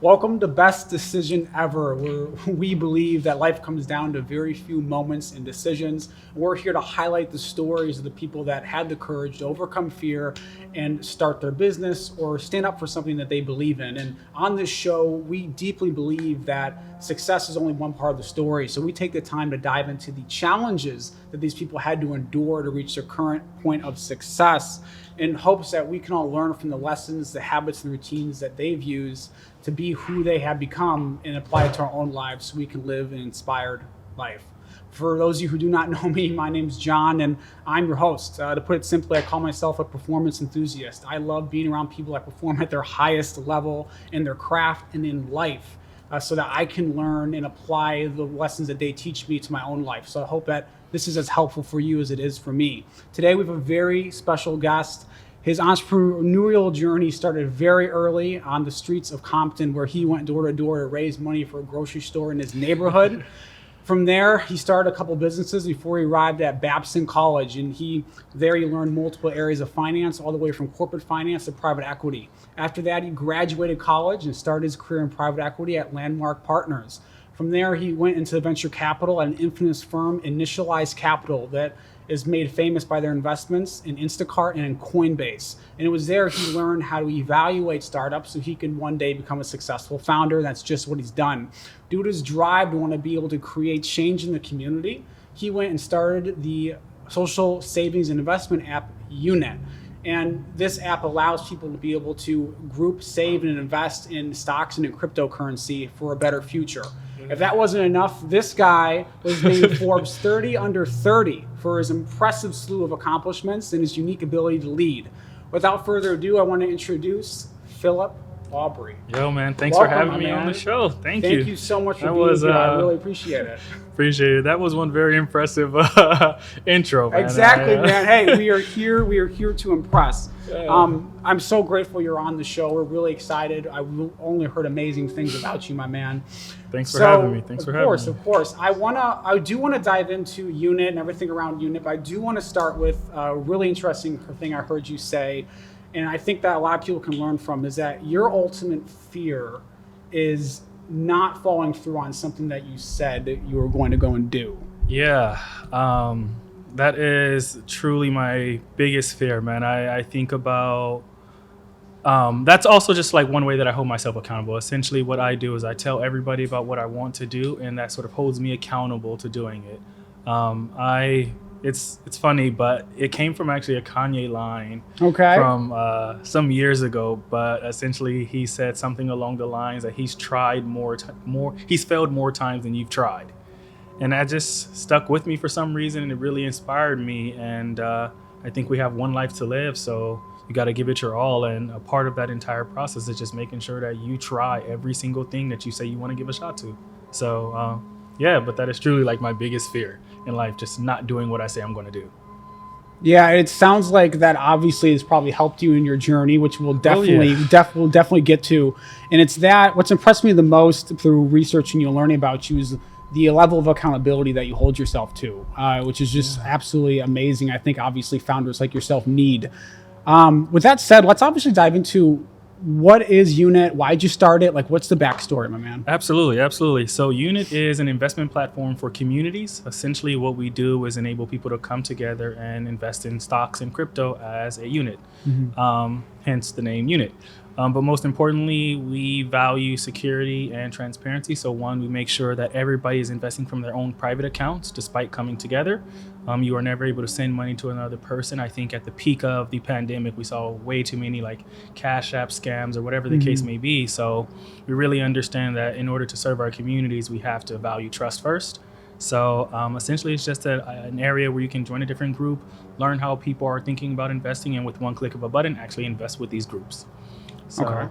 Welcome to Best Decision Ever, where we believe that life comes down to very few moments and decisions. We're here to highlight the stories of the people that had the courage to overcome fear and start their business or stand up for something that they believe in. And on this show, we deeply believe that success is only one part of the story. So we take the time to dive into the challenges that these people had to endure to reach their current point of success, in hopes that we can all learn from the lessons, the habits, and routines that they've used to be who they have become and apply it to our own lives so we can live an inspired life. For those of you who do not know me, my name's John and I'm your host. To put it simply, I call myself a performance enthusiast. I love being around people that perform at their highest level in their craft and in life, so that I can learn and apply the lessons that they teach me to my own life. So I hope that this is as helpful for you as it is for me. Today we have a very special guest. His entrepreneurial journey started very early on the streets of Compton, where he went door to door to raise money for a grocery store in his neighborhood. From there, he started a couple businesses before he arrived at Babson College, and he learned multiple areas of finance, all the way from corporate finance to private equity. After that, he graduated college and started his career in private equity at Landmark Partners. From there, he went into venture capital at an infamous firm, Initialized Capital, that is made famous by their investments in Instacart and in Coinbase. And it was there he learned how to evaluate startups so he could one day become a successful founder. That's just what he's done. Due to his drive to want to be able to create change in the community, he went and started the social savings and investment app, Yunit. And this app allows people to be able to group, save, and invest in stocks and in cryptocurrency for a better future. If that wasn't enough, this guy was named Forbes 30 under 30 for his impressive slew of accomplishments and his unique ability to lead. Without further ado, I want to introduce Phillip Aubrey. Yo, man, thanks Welcome, for having me on the show. Thank you. Thank you so much for being here. I really appreciate it. Appreciate it. That was one very impressive intro, man. Exactly, man. Hey, we are here to impress. I'm so grateful you're on the show. We're really excited. I've only heard amazing things about you, my man. Thanks for having me. Of course. I do want to dive into Yunit and everything around Yunit, but I do want to start with a really interesting thing I heard you say, and I think that a lot of people can learn from, is that your ultimate fear is not following through on something that you said that you were going to go and do. Yeah, that is truly my biggest fear, man. I think about, that's also just like one way that I hold myself accountable. Essentially what I do is I tell everybody about what I want to do, and that sort of holds me accountable to doing it. It's funny, but it came from actually a Kanye line from some years ago. But essentially, he said something along the lines that he's tried he's failed more times than you've tried, and that just stuck with me for some reason, and it really inspired me. And I think we have one life to live, so you got to give it your all. And a part of that entire process is just making sure that you try every single thing that you say you want to give a shot to. So yeah, but that is truly like my biggest fear in life, just not doing what I say I'm going to do. Yeah, it sounds like that obviously has probably helped you in your journey, which we'll definitely get to. And it's that what's impressed me the most through researching and learning about you is the level of accountability that you hold yourself to, which is just absolutely amazing. I think obviously founders like yourself need. With that said, let's obviously dive into what is Yunit? Why'd you start it? Like, what's the backstory, my man? Absolutely. So Yunit is an investment platform for communities. Essentially, what we do is enable people to come together and invest in stocks and crypto as a unit. Hence the name Yunit. But most importantly, we value security and transparency. So one, we make sure that everybody is investing from their own private accounts despite coming together. You are never able to send money to another person. I think at the peak of the pandemic, we saw way too many like Cash App scams or whatever the case may be. So we really understand that in order to serve our communities, we have to value trust first. So essentially, it's just an area where you can join a different group, learn how people are thinking about investing, and with one click of a button, actually invest with these groups. So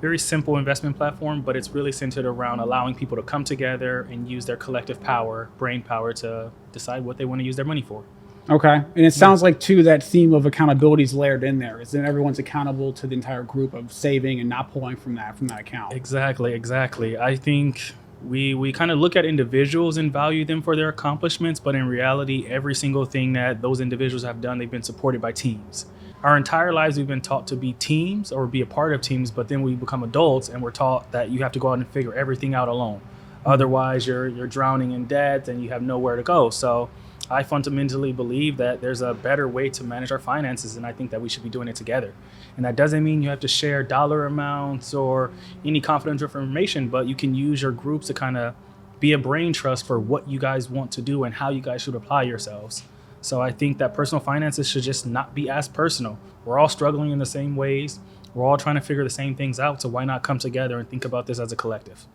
very simple investment platform, but it's really centered around allowing people to come together and use their collective power, brain power, to decide what they want to use their money for. Okay. And it sounds like, too, that theme of accountability is layered in there. Is that everyone's accountable to the entire group of saving and not pulling from that account. Exactly. I think we kind of look at individuals and value them for their accomplishments, but in reality, every single thing that those individuals have done, they've been supported by teams. our entire lives we've been taught to be teams or be a part of teams, but then we become adults and we're taught that you have to go out and figure everything out alone. Otherwise you're drowning in debt and you have nowhere to go. So I fundamentally believe that there's a better way to manage our finances, and I think that we should be doing it together. And that doesn't mean you have to share dollar amounts or any confidential information, but you can use your groups to kind of be a brain trust for what you guys want to do and how you guys should apply yourselves. So I think that personal finances should just not be as personal. We're all struggling in the same ways. We're all trying to figure the same things out. So why not come together and think about this as a collective?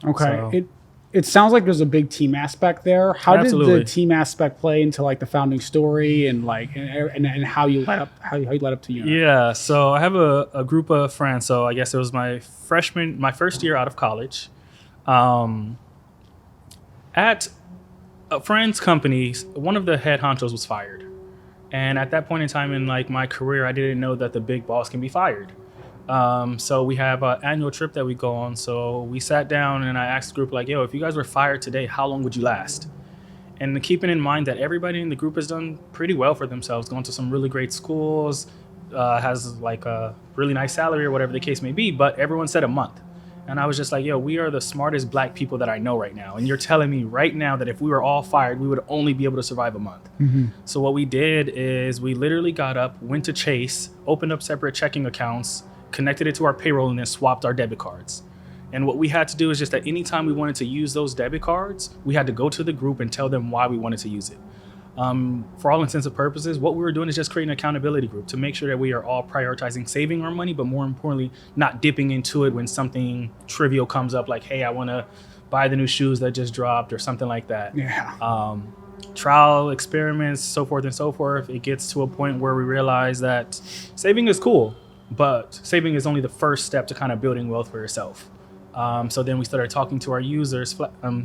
Okay. So, It sounds like there's a big team aspect there. How Absolutely. did the team aspect play into like the founding story and like and how you led up to Yunit? yeah. So I have a group of friends. So I guess it was my first year out of college. At a friend's company, one of the head honchos was fired. And at that point in time in like my career, I didn't know that the big boss can be fired. So we have an annual trip that we go on. So we sat down and I asked the group like, yo, if you guys were fired today, how long would you last? And keeping in mind that everybody in the group has done pretty well for themselves, going to some really great schools, has like a really nice salary or whatever the case may be, but everyone said a month. And I was just like, yo, we are the smartest black people that I know right now. And you're telling me right now that if we were all fired, we would only be able to survive a month. Mm-hmm. So what we did is we literally got up, went to Chase, opened up separate checking accounts, connected it to our payroll, and then swapped our debit cards. And what we had to do is just that anytime we wanted to use those debit cards, we had to go to the group and tell them why we wanted to use it. For all intents and purposes, what we were doing is just creating an accountability group to make sure that we are all prioritizing saving our money, but more importantly, not dipping into it when something trivial comes up, like, hey, I want to buy the new shoes that just dropped or something like that. Yeah. Trial experiments, so forth and so forth. It gets to a point where we realize that saving is cool, but saving is only the first step to kind of building wealth for yourself. So then we started talking to our users.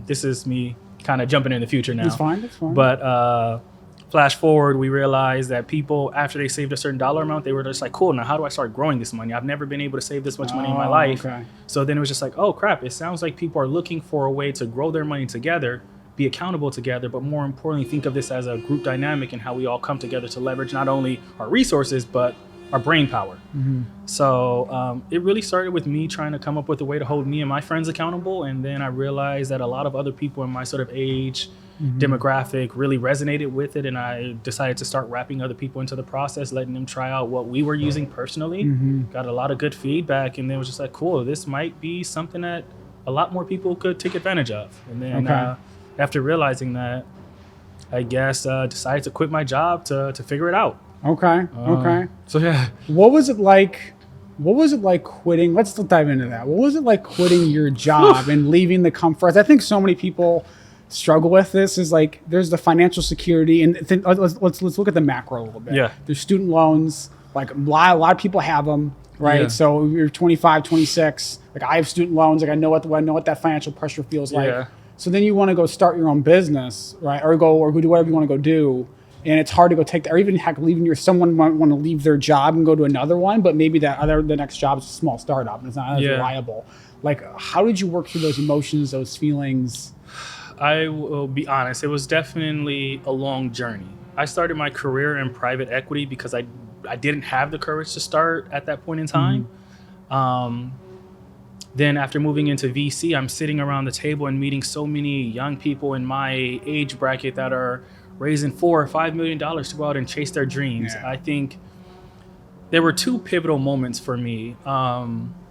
This is me kind of jumping in the future now. It's fine. But flash forward, we realized that people, after they saved a certain dollar amount, they were just like, cool, now how do I start growing this money? I've never been able to save this much money in my life. Okay. So then it was just like, oh crap, it sounds like people are looking for a way to grow their money together, be accountable together, but more importantly, think of this as a group dynamic and how we all come together to leverage not only our resources, but our brain power. Mm-hmm. So it really started with me trying to come up with a way to hold me and my friends accountable. And then I realized that a lot of other people in my sort of age demographic really resonated with it. And I decided to start wrapping other people into the process, letting them try out what we were using personally. Got a lot of good feedback. And then it was just like, cool, this might be something that a lot more people could take advantage of. And then after realizing that, I guess decided to quit my job to figure it out. Okay. So yeah. What was it like quitting? Let's dive into that. What was it like quitting your job and leaving the comforts? I think so many people struggle with this. Is like there's the financial security, and let's look at the macro a little bit. Yeah. There's student loans. Like a lot of people have them, right? Yeah. So you're 25, 26. Like I have student loans. Like I know what that financial pressure feels like. Yeah. So then you want to go start your own business, right? Or go do whatever you want to go do. And it's hard to go take that, or even heck, someone might want to leave their job and go to another one, but maybe the next job is a small startup and it's not as reliable. Like, how did you work through those emotions, those feelings? I will be honest, it was definitely a long journey. I started my career in private equity because I didn't have the courage to start at that point in time. Then after moving into VC, I'm sitting around the table and meeting so many young people in my age bracket that are raising $4 or $5 million to go out and chase their dreams. Yeah. I think there were two pivotal moments for me.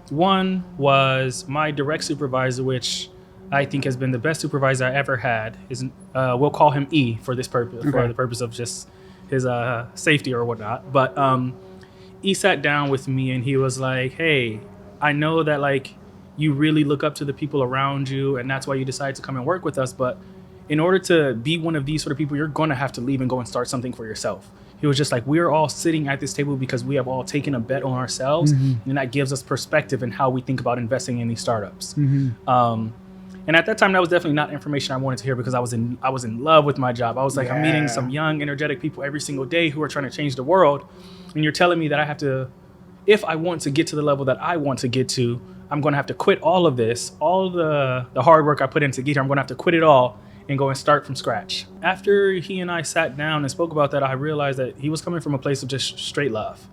One was my direct supervisor, which I think has been the best supervisor I ever had. We'll call him E for this purpose, for the purpose of just his safety or whatnot. But E sat down with me and he was like, hey, I know that like you really look up to the people around you and that's why you decided to come and work with us, but in order to be one of these sort of people, you're going to have to leave and go and start something for yourself. He was just like, we're all sitting at this table because we have all taken a bet on ourselves. And that gives us perspective in how we think about investing in these startups. And at that time, that was definitely not information I wanted to hear because I was in love with my job. I was like, I'm meeting some young, energetic people every single day who are trying to change the world. And you're telling me that I have to, if I want to get to the level that I want to get to, I'm going to have to quit all of this, all the hard work I put in to get here. I'm going to have to quit it all and go and start from scratch. After he and I sat down and spoke about that, I realized that he was coming from a place of just straight love.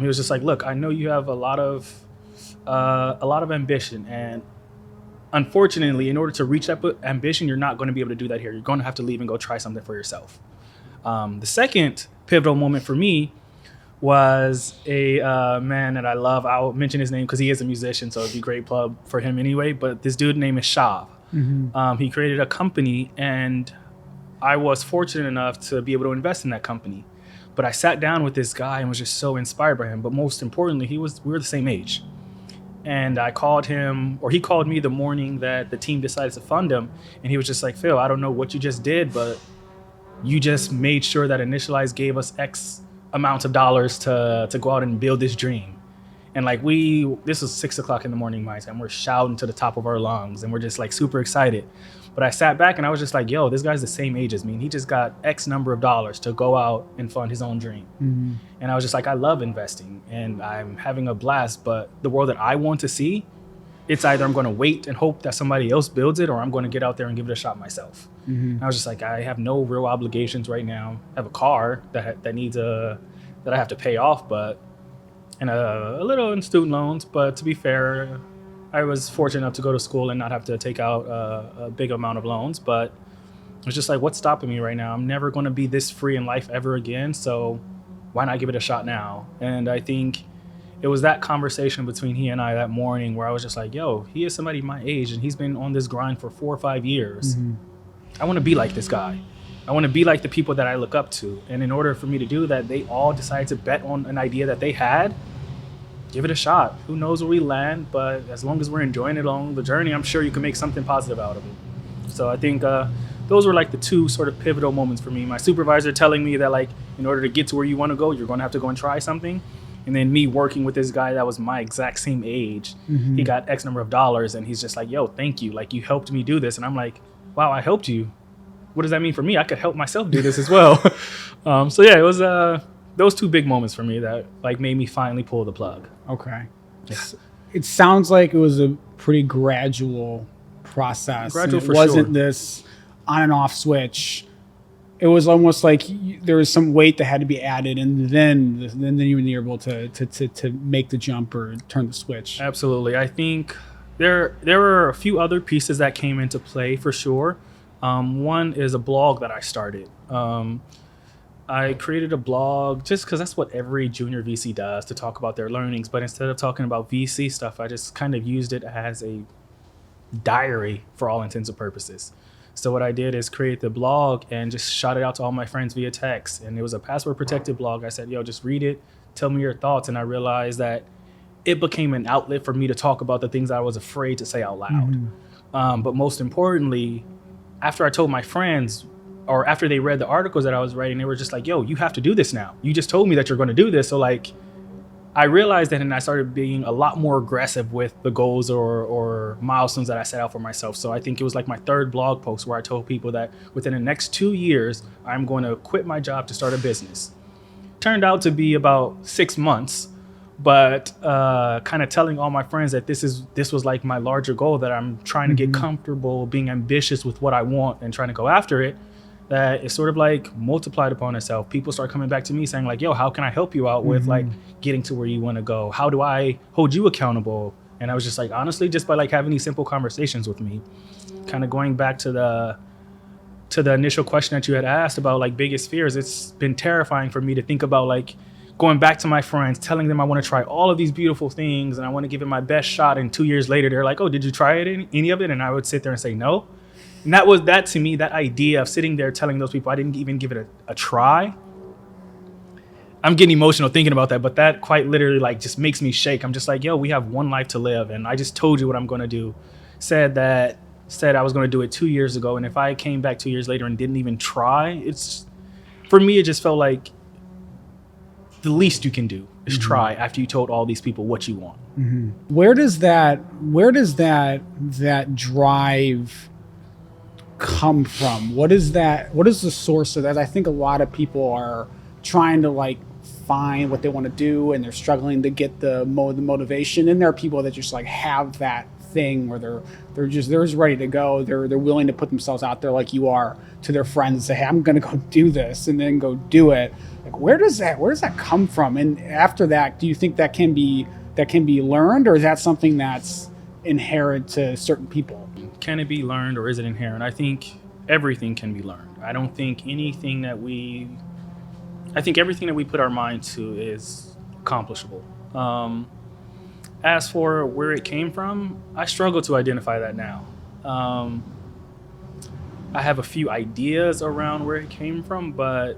He was just like, look, I know you have a lot of ambition, and unfortunately, in order to reach that ambition, you're not going to be able to do that here. You're going to have to leave and go try something for yourself. The second pivotal moment for me was a man that I love. I'll mention his name because he is a musician, so it'd be a great plug for him anyway. But this dude's name is Shav. He created a company, and I was fortunate enough to be able to invest in that company. But I sat down with this guy and was just so inspired by him. But most importantly, we were the same age. And I called him, or he called me the morning that the team decided to fund him. And he was just like, Phil, I don't know what you just did, but you just made sure that Initialize gave us X amounts of dollars to go out and build this dream. And like this was 6 o'clock in the morning my time. We're shouting to the top of our lungs and we're just like super excited. But I sat back and I was just like, yo, this guy's the same age as me. And he just got X number of dollars to go out and fund his own dream. And I was just like, I love investing and I'm having a blast. But the world that I want to see, it's either I'm going to wait and hope that somebody else builds it, or I'm going to get out there and give it a shot myself. And I was just like, I have no real obligations right now. I have a car that I have to pay off, and a little in student loans. But to be fair, I was fortunate enough to go to school and not have to take out a big amount of loans. But it's just like, what's stopping me right now? I'm never going to be this free in life ever again. So why not give it a shot now? And I think it was that conversation between he and I that morning where I was just like, yo, he is somebody my age and he's been on this grind for 4 or 5 years. I want to be like this guy. I want to be like the people that I look up to. And in order for me to do that, they all decided to bet on an idea that they had. Give it a shot. Who knows where we land, but as long as we're enjoying it along the journey, I'm sure you can make something positive out of it. So I think those were like the two sort of pivotal moments for me. My supervisor telling me that like, in order to get to where you want to go, you're going to have to go and try something. And then me working with this guy that was my exact same age. He got X number of dollars and he's just like, yo, thank you. Like, you helped me do this. And I'm like, wow, I helped you. What does that mean for me? I could help myself do this as well. So yeah, it was those two big moments for me that like made me finally pull the plug. Okay. Yeah. It sounds like it was a pretty gradual process. Gradual and for it wasn't sure. this on and off switch. It was almost like there was some weight that had to be added, and then you were able to make the jump or turn the switch. Absolutely. I think there were a few other pieces that came into play for sure. One is a blog that I started. I created a blog just because that's what every junior VC does, to talk about their learnings. But instead of talking about VC stuff, I just kind of used it as a diary for all intents and purposes. So what I did is create the blog and just shot it out to all my friends via text. And it was a password protected blog. I said, yo, just read it. Tell me your thoughts. And I realized that it became an outlet for me to talk about the things I was afraid to say out loud. But most importantly, after I told my friends, or after they read the articles that I was writing, they were just like, yo, you have to do this now. You just told me that you're going to do this. So like, I realized that, and I started being a lot more aggressive with the goals or milestones that I set out for myself. So I think it was like my third blog post where I told people that within the next 2 years, I'm going to quit my job to start a business. Turned out to be about 6 months, but kind of telling all my friends that this was like my larger goal, that I'm trying to get comfortable being ambitious with what I want and trying to go after it. That it sort of like multiplied upon itself. People start coming back to me saying like, yo, how can I help you out with like getting to where you want to go? How do I hold you accountable? And I was just like, honestly, just by like having these simple conversations with me, kind of going back to the initial question that you had asked about like biggest fears. It's been terrifying for me to think about like going back to my friends, telling them I want to try all of these beautiful things and I want to give it my best shot. And 2 years later, they're like, oh, did you try it, any of it? And I would sit there and say no. And that to me, that idea of sitting there telling those people I didn't even give it a try. I'm getting emotional thinking about that, but that quite literally like just makes me shake. I'm just like, yo, we have one life to live. And I just told you what I'm going to do. Said I was going to do it 2 years ago. And if I came back 2 years later and didn't even try, for me, it just felt like the least you can do is try after you told all these people what you want. Where does that drive come from? What is the source of that? I think a lot of people are trying to like find what they want to do and they're struggling to get the motivation, and there are people that just like have that thing where they're just ready to go. They're willing to put themselves out there like you are to their friends and say, hey, I'm going to go do this, and then go do it. Like, where does that come from? And after that, do you think that can be learned, or is that something that's inherent to certain people? Can it be learned, or is it inherent? I think everything can be learned. I think everything that we put our mind to is accomplishable. As for where it came from, I struggle to identify that now. I have a few ideas around where it came from, but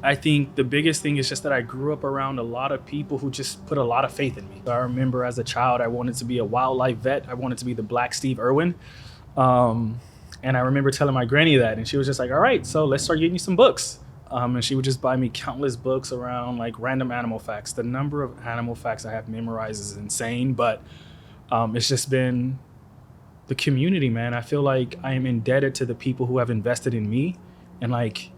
I think the biggest thing is just that I grew up around a lot of people who just put a lot of faith in me. I remember as a child, I wanted to be a wildlife vet. I wanted to be the Black Steve Irwin. And I remember telling my granny that, and she was just like, all right, so let's start getting you some books. And she would just buy me countless books around like random animal facts. The number of animal facts I have memorized is insane, but it's just been the community, man. I feel like I am indebted to the people who have invested in me, and like,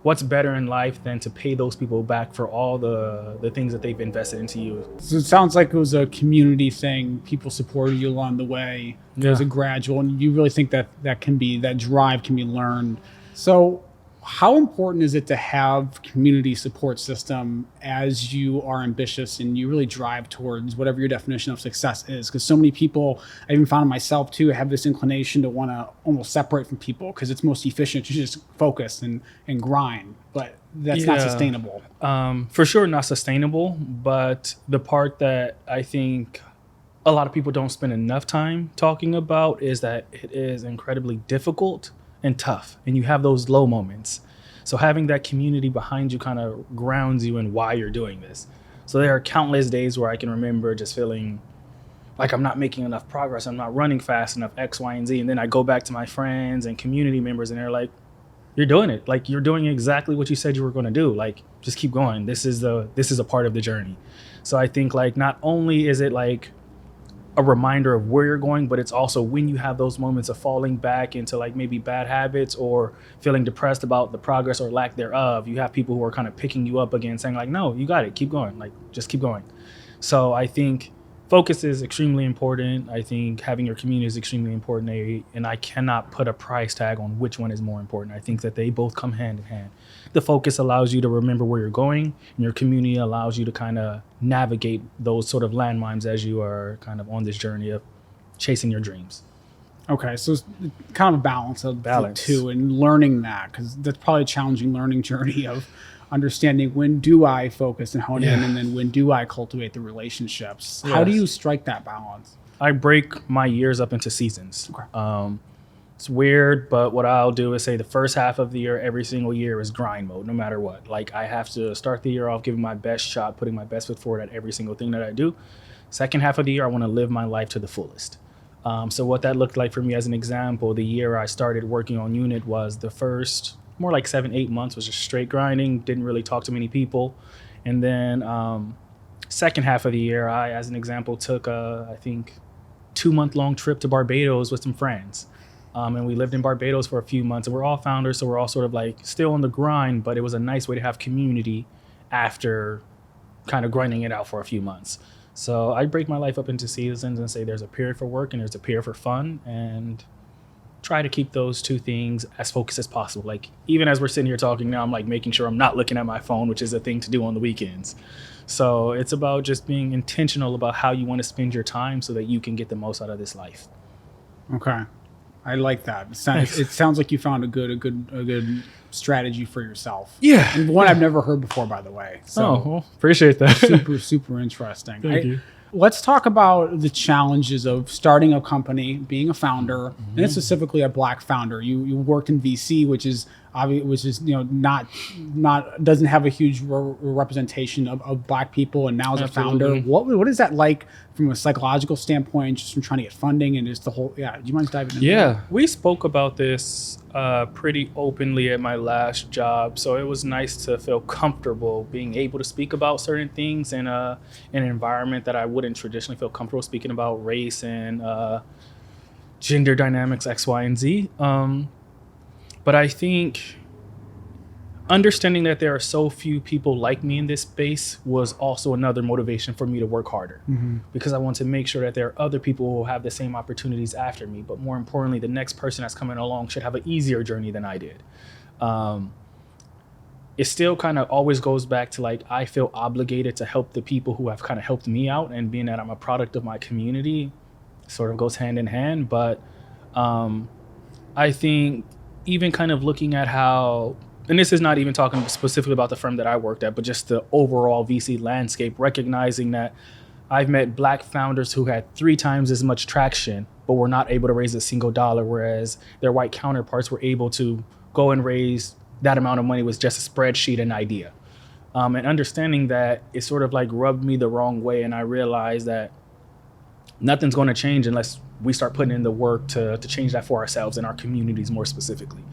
what's better in life than to pay those people back for all the things that they've invested into you? So it sounds like it was a community thing. People supported you along the way. It was a gradual, and you really think that drive can be learned. So how important is it to have community support system as you are ambitious and you really drive towards whatever your definition of success is? Because so many people, I even found myself too, have this inclination to want to almost separate from people because it's most efficient to just focus and grind, but that's not sustainable. For sure not sustainable, but the part that I think a lot of people don't spend enough time talking about is that it is incredibly difficult and tough, and you have those low moments. So having that community behind you kind of grounds you in why you're doing this. So there are countless days where I can remember just feeling like I'm not making enough progress, I'm not running fast enough, X, Y, and Z. And then I go back to my friends and community members, and they're like, you're doing it. Like, you're doing exactly what you said you were going to do. Like, just keep going. This is a part of the journey. So I think like not only is it like a reminder of where you're going, but it's also when you have those moments of falling back into like maybe bad habits or feeling depressed about the progress or lack thereof, you have people who are kind of picking you up again, saying like, no, you got it, keep going, like just keep going. So I think focus is extremely important. I think having your community is extremely important, and I cannot put a price tag on which one is more important. I think that they both come hand in hand. The focus allows you to remember where you're going, and your community allows you to kind of navigate those sort of landmines as you are kind of on this journey of chasing your dreams. Okay, so it's kind of a balance of the two, and learning that, because that's probably a challenging learning journey of understanding when do I focus and hone in, and then when do I cultivate the relationships. How do you strike that balance? I break my years up into seasons. Okay. It's weird, but what I'll do is say the first half of the year, every single year, is grind mode, no matter what. Like, I have to start the year off giving my best shot, putting my best foot forward at every single thing that I do. Second half of the year, I want to live my life to the fullest. So what that looked like for me, as an example, the year I started working on Unit was the first more like 7-8 months was just straight grinding, didn't really talk to many people. And then second half of the year, I, as an example, took a, I think, 2-month-long trip to Barbados with some friends. And we lived in Barbados for a few months, and we're all founders, so we're all sort of like still on the grind, but it was a nice way to have community after kind of grinding it out for a few months. So I break my life up into seasons and say there's a period for work and there's a period for fun, and try to keep those two things as focused as possible. Like, even as we're sitting here talking now, I'm like making sure I'm not looking at my phone, which is a thing to do on the weekends. So it's about just being intentional about how you want to spend your time so that you can get the most out of this life. Okay. I like that. It sounds like you found a good strategy for yourself. Yeah. And one I've never heard before, by the way. So well, appreciate that. super interesting. Thank you. Let's talk about the challenges of starting a company, being a founder, and it's specifically a Black founder. You worked in VC, which is not doesn't have a huge representation of Black people, and now as a founder, what is that like from a psychological standpoint, just from trying to get funding and just the whole? Yeah, do you mind diving into that? We spoke about this pretty openly at my last job, so it was nice to feel comfortable being able to speak about certain things in an environment that I wouldn't traditionally feel comfortable speaking about, race and gender dynamics, X, Y, and Z. But I think understanding that there are so few people like me in this space was also another motivation for me to work harder, because I want to make sure that there are other people who will have the same opportunities after me. But more importantly, the next person that's coming along should have an easier journey than I did. It still kind of always goes back to like, I feel obligated to help the people who have kind of helped me out, and being that I'm a product of my community sort of goes hand in hand. But I think even kind of looking at how, and this is not even talking specifically about the firm that I worked at, but just the overall VC landscape, recognizing that I've met Black founders who had 3 times as much traction, but were not able to raise a single dollar, whereas their white counterparts were able to go and raise that amount of money with just a spreadsheet and idea. And understanding that, it sort of like rubbed me the wrong way. And I realized that nothing's going to change unless we start putting in the work to change that for ourselves and our communities more specifically.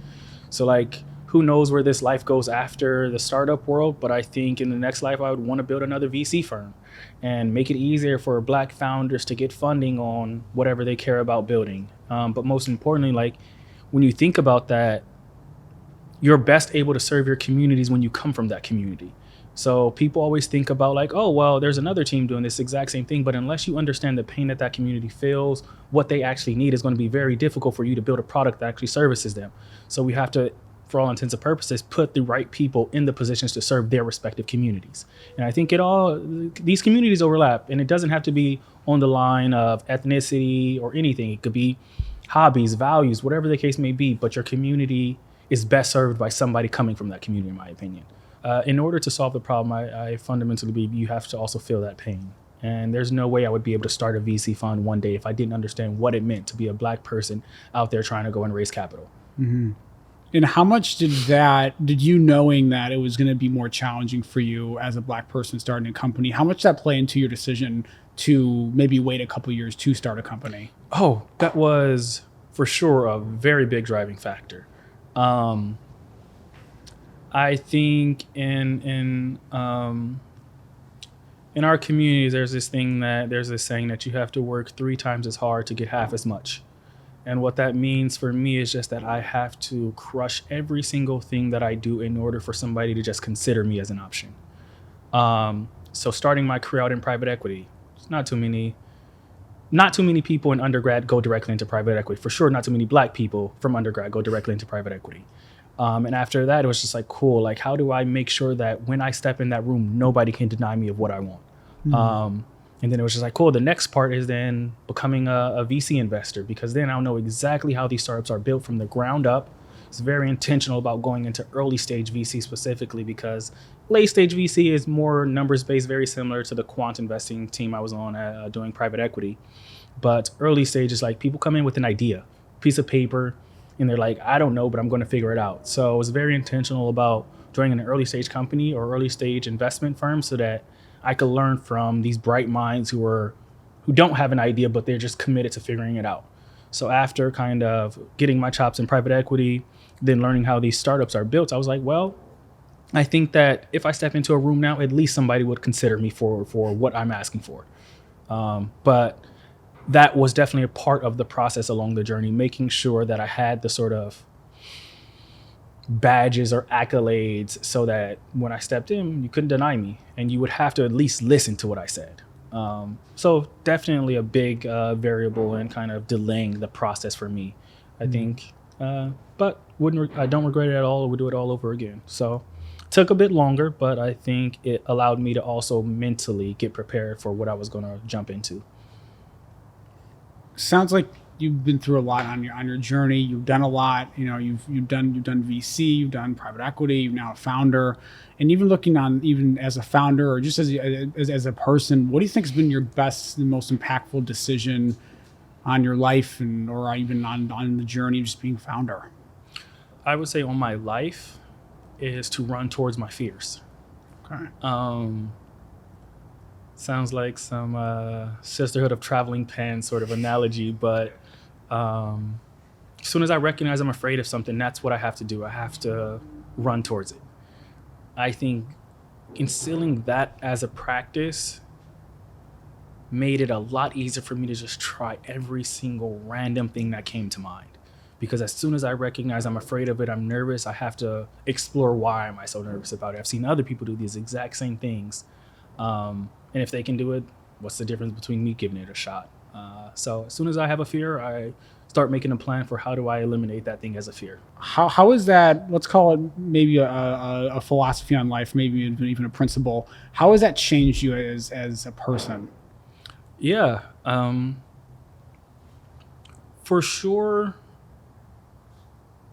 So like, who knows where this life goes after the startup world, but I think in the next life, I would want to build another VC firm and make it easier for Black founders to get funding on whatever they care about building. But most importantly, like when you think about that, you're best able to serve your communities when you come from that community. So people always think about like, oh, well, there's another team doing this exact same thing. But unless you understand the pain that that community feels, what they actually need, is going to be very difficult for you to build a product that actually services them. So we have to, for all intents and purposes, put the right people in the positions to serve their respective communities. And I think these communities overlap, and it doesn't have to be on the line of ethnicity or anything. It could be hobbies, values, whatever the case may be, but your community is best served by somebody coming from that community, in my opinion. In order to solve the problem, I fundamentally believe you have to also feel that pain. And there's no way I would be able to start a VC fund one day if I didn't understand what it meant to be a Black person out there trying to go and raise capital. Mm-hmm. And how much did you knowing that it was going to be more challenging for you as a Black person starting a company, how much did that play into your decision to maybe wait a couple of years to start a company? Oh, that was for sure a very big driving factor. I think in our communities, there's this saying that you have to work 3 times as hard to get half as much. And what that means for me is just that I have to crush every single thing that I do in order for somebody to just consider me as an option. So starting my career out in private equity, not too many people in undergrad go directly into private equity. For sure, not too many Black people from undergrad go directly into private equity. And after that, it was just like, cool, like how do I make sure that when I step in that room, nobody can deny me of what I want? Mm-hmm. And then it was just like, cool, the next part is then becoming a VC investor, because then I'll know exactly how these startups are built from the ground up. It's very intentional about going into early stage VC specifically, because late stage VC is more numbers based, very similar to the quant investing team I was on doing private equity. But early stage is like people come in with an idea, piece of paper, and they're like, I don't know, but I'm going to figure it out. So I was very intentional about joining an early stage company or early stage investment firm so that I could learn from these bright minds who don't have an idea, but they're just committed to figuring it out. So after kind of getting my chops in private equity, then learning how these startups are built, I was like, well, I think that if I step into a room now, at least somebody would consider me for what I'm asking for. But that was definitely a part of the process along the journey, making sure that I had the sort of badges or accolades so that when I stepped in, you couldn't deny me and you would have to at least listen to what I said. So definitely a big variable in kind of delaying the process for me, I think. But I don't regret it at all. I would do it all over again. So it took a bit longer, but I think it allowed me to also mentally get prepared for what I was going to jump into. Sounds like you've been through a lot on your journey. You've done a lot. You know, you've done VC, you've done private equity, you're now a founder, and even as a founder or just as a person, what do you think has been your best and most impactful decision on your life or even on the journey of just being a founder? I would say on my life is to run towards my fears. Okay. Sounds like some Sisterhood of Traveling Pants sort of analogy, but as soon as I recognize I'm afraid of something, that's what I have to do. I have to run towards it. I think instilling that as a practice made it a lot easier for me to just try every single random thing that came to mind. because as soon as I recognize I'm afraid of it, I'm nervous, I have to explore why am I so nervous about it. I've seen other people do these exact same things. And if they can do it, what's the difference between me giving it a shot? So as soon as I have a fear, I start making a plan for how do I eliminate that thing as a fear. How is that? Let's call it maybe a philosophy on life, maybe even a principle. How has that changed you as a person? Yeah, for sure,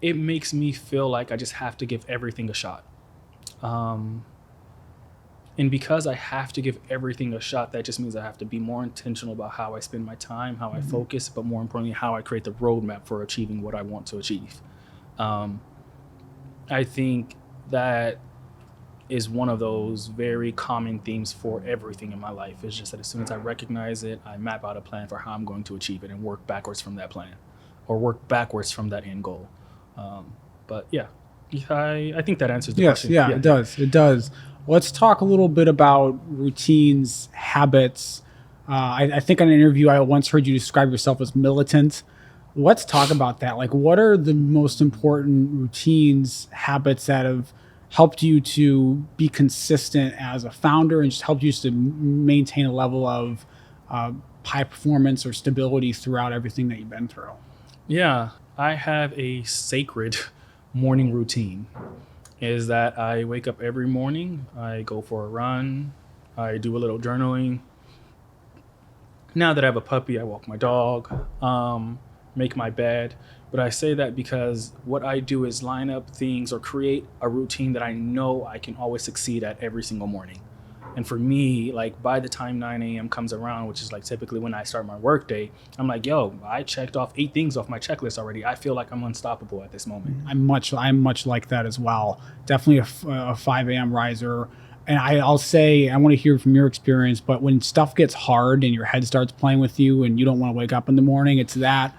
it makes me feel like I just have to give everything a shot. And because I have to give everything a shot, that just means I have to be more intentional about how I spend my time, how I focus, but more importantly, how I create the roadmap for achieving what I want to achieve. I think that is one of those very common themes for everything in my life. It's just that as soon as I recognize it, I map out a plan for how I'm going to achieve it and work backwards from that plan or work backwards from that end goal. But yeah, I think that answers the question. Yeah, it does. It does. Let's talk a little bit about routines, habits. I think on an interview I once heard you describe yourself as militant. Let's talk about that. Like, what are the most important routines, habits that have helped you to be consistent as a founder and just helped you to maintain a level of high performance or stability throughout everything that you've been through? Yeah, I have a sacred morning routine. Is that I wake up every morning, I go for a run, I do a little journaling. Now that I have a puppy, I walk my dog, make my bed. But I say that because what I do is line up things or create a routine that I know I can always succeed at every single morning. And for me, like by the time 9 a.m. comes around, which is like typically when I start my work day, I'm like, yo, I checked off 8 things off my checklist already. I feel like I'm unstoppable at this moment. I'm much like that as well. Definitely a 5 a.m. riser. And I'll say, I want to hear from your experience, but when stuff gets hard and your head starts playing with you and you don't want to wake up in the morning, it's that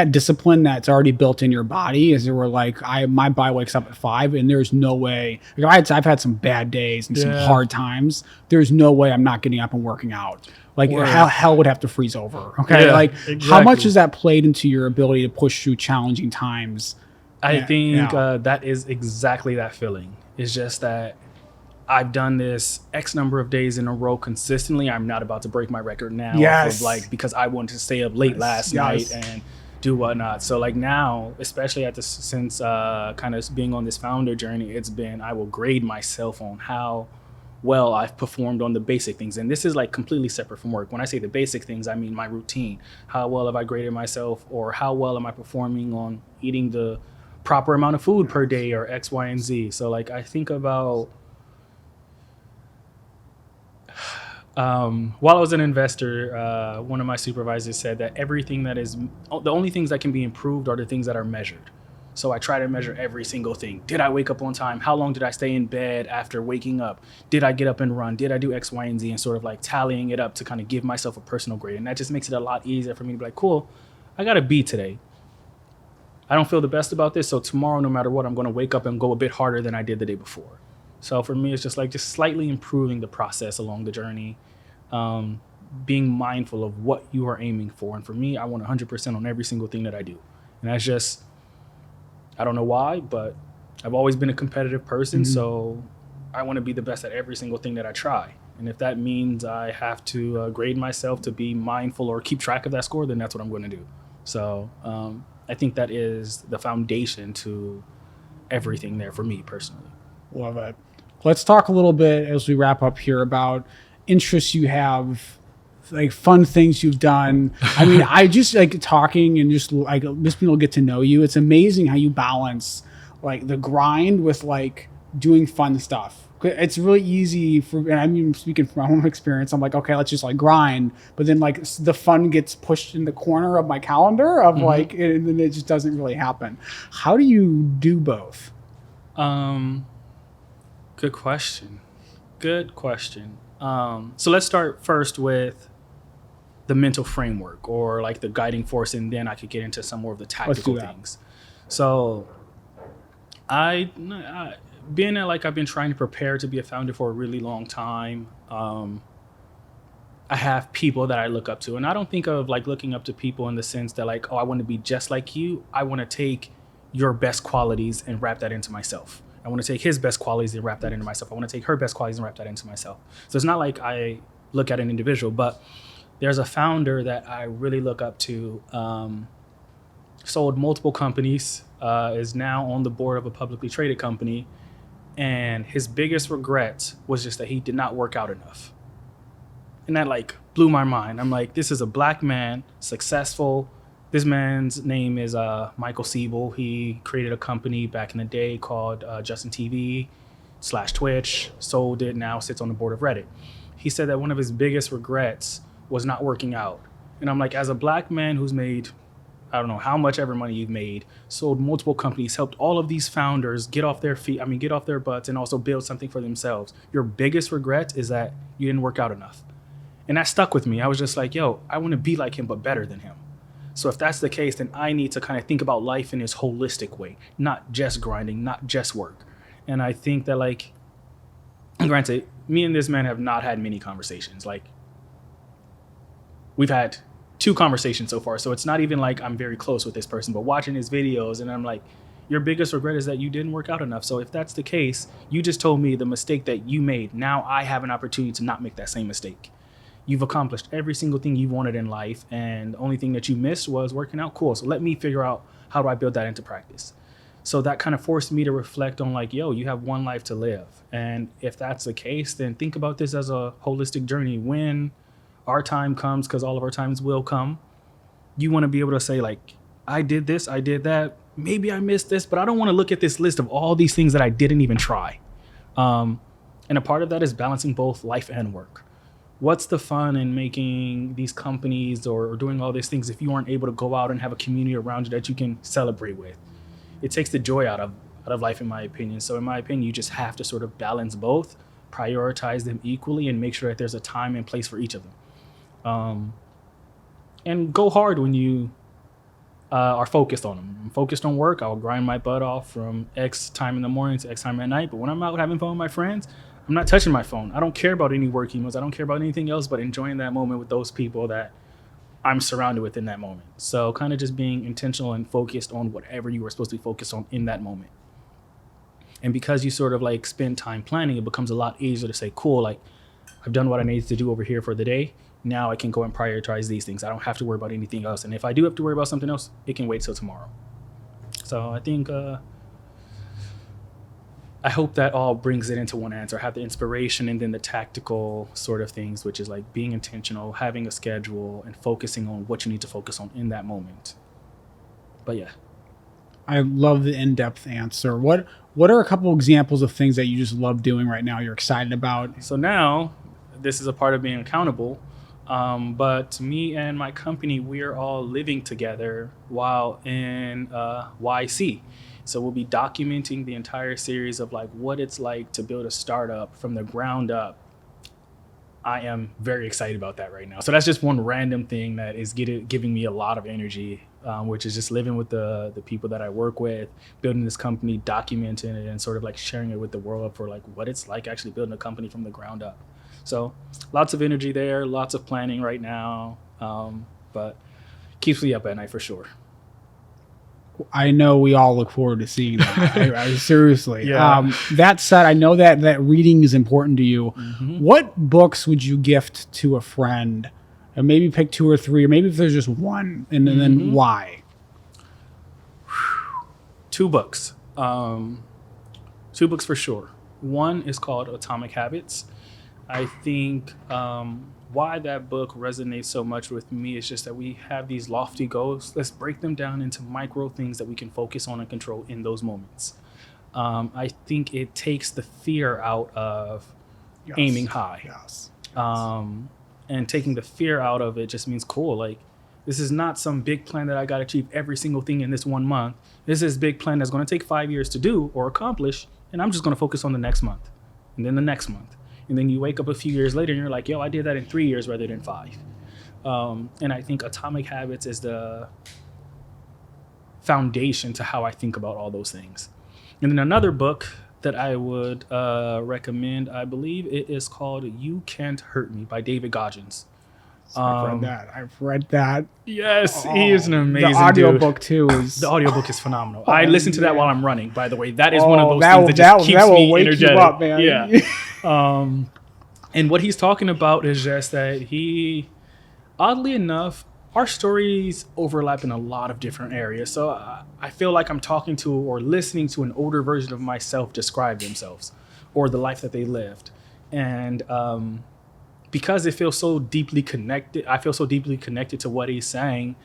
discipline that's already built in your body. Is there where like my body wakes up at 5 and there's no way. Like I've had some bad days and some hard times. There's no way I'm not getting up and working out. Like hell would have to freeze over. Okay, exactly. How much has that played into your ability to push through challenging times? I think that is exactly that feeling. It's just that I've done this X number of days in a row consistently. I'm not about to break my record now. Yes. Because I wanted to stay up late last night and do whatnot. So like now, especially since kind of being on this founder journey, it's been, I will grade myself on how well I've performed on the basic things. And this is like completely separate from work. When I say the basic things, I mean my routine. How well have I graded myself, or how well am I performing on eating the proper amount of food per day, or X, Y, and Z. So like I think about while I was an investor, one of my supervisors said that the only things that can be improved are the things that are measured. So I try to measure every single thing. Did I wake up on time? How long did I stay in bed after waking up? Did I get up and run? Did I do X, Y, and Z? And sort of like tallying it up to kind of give myself a personal grade. And that just makes it a lot easier for me to be like, cool, I got a B today. I don't feel the best about this. So tomorrow, no matter what, I'm going to wake up and go a bit harder than I did the day before. So for me, it's just slightly improving the process along the journey. Being mindful of what you are aiming for. And for me, I want 100% on every single thing that I do. And that's just, I don't know why, but I've always been a competitive person. Mm-hmm. So I want to be the best at every single thing that I try. And if that means I have to grade myself to be mindful or keep track of that score, then that's what I'm going to do. So I think that is the foundation to everything there for me personally. Love it. Let's talk a little bit as we wrap up here about interests you have, like fun things you've done. I mean, I just like talking and just like just people get to know you. It's amazing how you balance like the grind with like doing fun stuff. It's really easy and I mean, speaking from my own experience, I'm like, okay, let's just like grind. But then like the fun gets pushed in the corner of my calendar of like, and then it just doesn't really happen. How do you do both? Good question. So let's start first with the mental framework or like the guiding force, and then I could get into some more of the tactical things. So being that like I've been trying to prepare to be a founder for a really long time, I have people that I look up to. And I don't think of like looking up to people in the sense that like, oh, I want to be just like you. I want to take your best qualities and wrap that into myself. I want to take his best qualities and wrap that into myself. I want to take her best qualities and wrap that into myself. So it's not like I look at an individual, but there's a founder that I really look up to, sold multiple companies, is now on the board of a publicly traded company. And his biggest regret was just that he did not work out enough. And that like blew my mind. I'm like, this is a black man, successful. This man's name is Michael Siebel. He created a company back in the day called Justin TV/Twitch, sold it, now sits on the board of Reddit. He said that one of his biggest regrets was not working out. And I'm like, as a black man who's made, I don't know how much ever money you've made, sold multiple companies, helped all of these founders get off their feet, get off their butts and also build something for themselves. Your biggest regret is that you didn't work out enough. And that stuck with me. I was just like, yo, I want to be like him, but better than him. So if that's the case, then I need to kind of think about life in this holistic way, not just grinding, not just work. And I think that like, granted, me and this man have not had many conversations. Like we've had 2 conversations so far. So it's not even like I'm very close with this person, but watching his videos and I'm like, your biggest regret is that you didn't work out enough. So if that's the case, you just told me the mistake that you made. Now I have an opportunity to not make that same mistake. You've accomplished every single thing you wanted in life, and the only thing that you missed was working out. Cool. So let me figure out how do I build that into practice. So that kind of forced me to reflect on like, yo, you have one life to live. And if that's the case, then think about this as a holistic journey. When our time comes, because all of our times will come, you want to be able to say like, I did this, I did that. Maybe I missed this, but I don't want to look at this list of all these things that I didn't even try. And a part of that is balancing both life and work. What's the fun in making these companies or doing all these things if you aren't able to go out and have a community around you that you can celebrate with? It takes the joy out of life, in my opinion. So in my opinion, you just have to sort of balance both, prioritize them equally, and make sure that there's a time and place for each of them. And go hard when you are focused on them. I'm focused on work. I'll grind my butt off from X time in the morning to X time at night. But when I'm out having fun with my friends, I'm not touching my phone. I don't care about any work emails. I don't care about anything else but enjoying that moment with those people that I'm surrounded with in that moment. So kind of just being intentional and focused on whatever you were supposed to be focused on in that moment. And because you sort of like spend time planning, it becomes a lot easier to say, cool, like I've done what I needed to do over here for the day. Now I can go and prioritize these things. I don't have to worry about anything else. And if I do have to worry about something else, it can wait till tomorrow. So I think I hope that all brings it into one answer. I have the inspiration and then the tactical sort of things, which is like being intentional, having a schedule, and focusing on what you need to focus on in that moment. But yeah. I love the in-depth answer. What are a couple examples of things that you just love doing right now, you're excited about? So now, this is a part of being accountable. But me and my company, we're all living together while in YC. So we'll be documenting the entire series of like what it's like to build a startup from the ground up. I am very excited about that right now. So that's just one random thing that is giving me a lot of energy, which is just living with the people that I work with, building this company, documenting it, and sort of like sharing it with the world for like what it's like actually building a company from the ground up. So lots of energy there, lots of planning right now, but keeps me up at night for sure. I know we all look forward to seeing that. I seriously. Yeah. That said, I know that reading is important to you. Mm-hmm. What books would you gift to a friend? And maybe pick 2 or 3, or maybe if there's just one, and then why? 2 books. 2 books for sure. One is called Atomic Habits. I think why that book resonates so much with me is just that we have these lofty goals. Let's break them down into micro things that we can focus on and control in those moments. I think it takes the fear out of aiming high. Yes. And taking the fear out of it just means cool. Like, this is not some big plan that I got to achieve every single thing in this 1 month. This is a big plan that's going to take 5 years to do or accomplish. And I'm just going to focus on the next month and then the next month. And then you wake up a few years later and you're like, yo, I did that in 3 years rather than 5. And I think Atomic Habits is the foundation to how I think about all those things. And then another book that I would recommend, I believe it is called You Can't Hurt Me by David Goggins. I've read that. Yes, he is an amazing The audiobook dude. too is The audiobook is phenomenal. I listen to that while I'm running, by the way. That is one of those that things will- that just keeps that will me wake energetic. you up, man. Yeah. And what he's talking about is just that oddly enough, our stories overlap in a lot of different areas. So I feel like I'm talking to or listening to an older version of myself describe themselves or the life that they lived. And because it feels so deeply connected, I feel so deeply connected to what he's saying.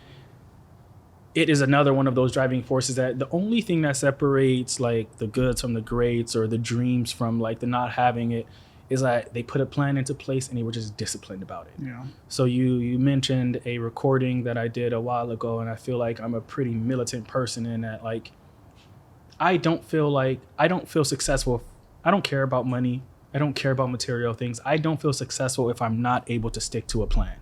It is another one of those driving forces that the only thing that separates like the goods from the greats or the dreams from like the not having it is that they put a plan into place and they were just disciplined about it. Yeah. So you mentioned a recording that I did a while ago, and I feel like I'm a pretty militant person in that like I don't feel successful. I don't care about money. I don't care about material things. I don't feel successful if I'm not able to stick to a plan.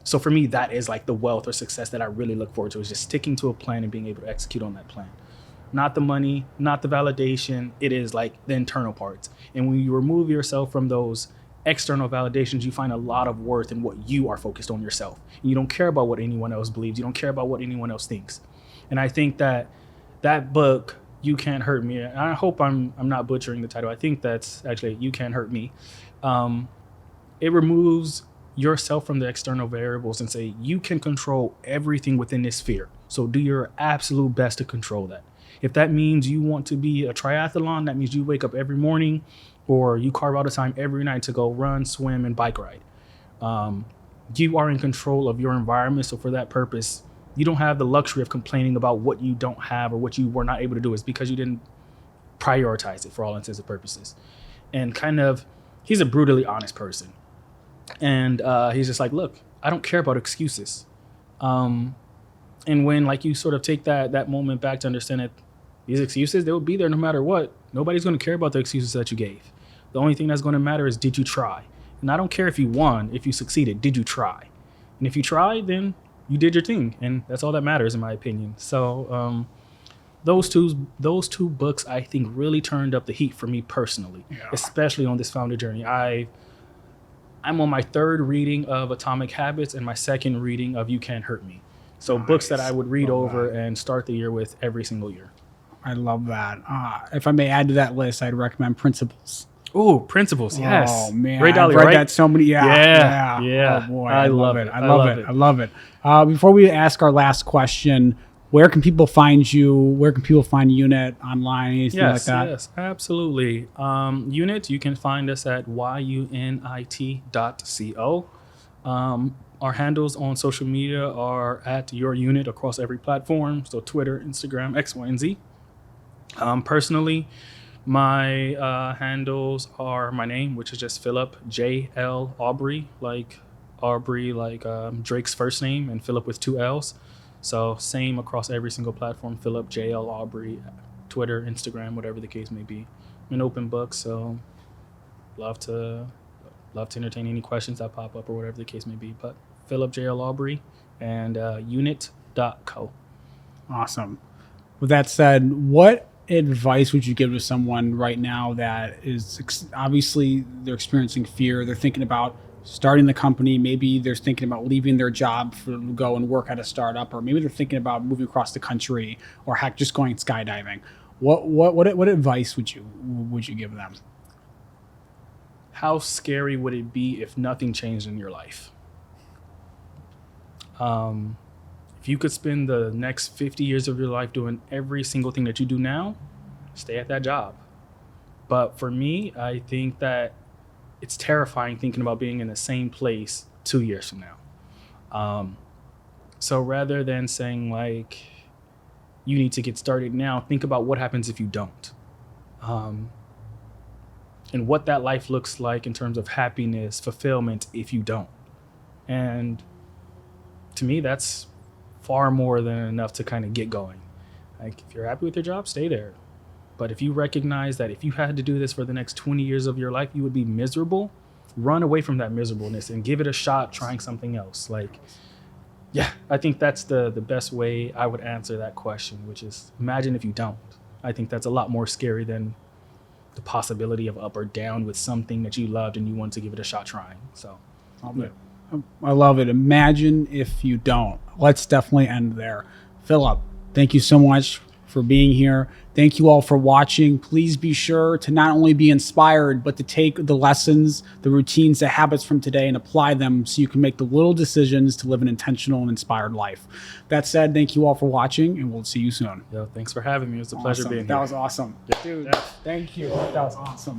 So for me, that is like the wealth or success that I really look forward to, is just sticking to a plan and being able to execute on that plan. Not the money, not the validation. It is like the internal parts. And when you remove yourself from those external validations, you find a lot of worth in what you are focused on yourself. And you don't care about what anyone else believes. You don't care about what anyone else thinks. And I think that book, You Can't Hurt Me, and I hope I'm not butchering the title. I think that's actually You Can't Hurt Me. It removes yourself from the external variables and say you can control everything within this sphere. So do your absolute best to control that. If that means you want to be a triathlon, that means you wake up every morning or you carve out a time every night to go run, swim, and bike ride. You are in control of your environment. So for that purpose, you don't have the luxury of complaining about what you don't have or what you were not able to do. It's because you didn't prioritize it for all intents and purposes. And he's a brutally honest person. And he's just like, look, I don't care about excuses. And when like you sort of take that moment back to understand that these excuses, they will be there no matter what. Nobody's going to care about the excuses that you gave. The only thing that's going to matter is, did you try? And I don't care if you won, if you succeeded, did you try? And if you tried, then you did your thing. And that's all that matters, in my opinion. So those two books, I think, really turned up the heat for me personally, especially on this founder journey. I'm on my third reading of Atomic Habits and my second reading of You Can't Hurt Me. So books that I would read over and start the year with every single year. I love that. If I may add to that list, I'd recommend Principles. Oh, Principles, yes. Oh man, Ray Dalio, I've read right? that so many. Yeah. Yeah. Oh boy, I love it. I love it. Before we ask our last question, where can people find you? Where can people find Yunit online? Anything like that? Yes, absolutely. Yunit, you can find us at yunit.co. Our handles on social media are at Your Unit across every platform. So Twitter, Instagram, X, Y, and Z. Personally, my handles are my name, which is just Phillip J.L. Aubrey, like Aubrey, like Drake's first name, and Phillip with 2 L's. So same across every single platform, Phillip J.L. Aubrey, Twitter, Instagram, whatever the case may be. I'm an open book, so love to entertain any questions that pop up or whatever the case may be. But Phillip J.L. Aubrey and unit.co. Awesome. With that said, what advice would you give to someone right now that is obviously they're experiencing fear, they're thinking about starting the company, maybe they're thinking about leaving their job to go and work at a startup, or maybe they're thinking about moving across the country, or heck, just going skydiving. What advice would you give them? How scary would it be if nothing changed in your life? If you could spend the next 50 years of your life doing every single thing that you do now, stay at that job. But for me, I think that it's terrifying thinking about being in the same place 2 years from now. So rather than saying like, you need to get started now, think about what happens if you don't. And what that life looks like in terms of happiness, fulfillment, if you don't. And to me, that's far more than enough to kind of get going. Like, if you're happy with your job, stay there. But if you recognize that if you had to do this for the next 20 years of your life, you would be miserable, run away from that miserableness and give it a shot trying something else. Like, yeah, I think that's the best way I would answer that question, which is imagine if you don't. I think that's a lot more scary than the possibility of up or down with something that you loved and you want to give it a shot trying. So, Love it. I love it. Imagine if you don't. Let's definitely end there. Phillip, thank you so much for being here. Thank you all for watching. Please be sure to not only be inspired, but to take the lessons, the routines, the habits from today and apply them so you can make the little decisions to live an intentional and inspired life. That said, thank you all for watching, and we'll see you soon. Yo, thanks for having me. It was a pleasure being here. That was awesome. Dude, thank you. That was awesome.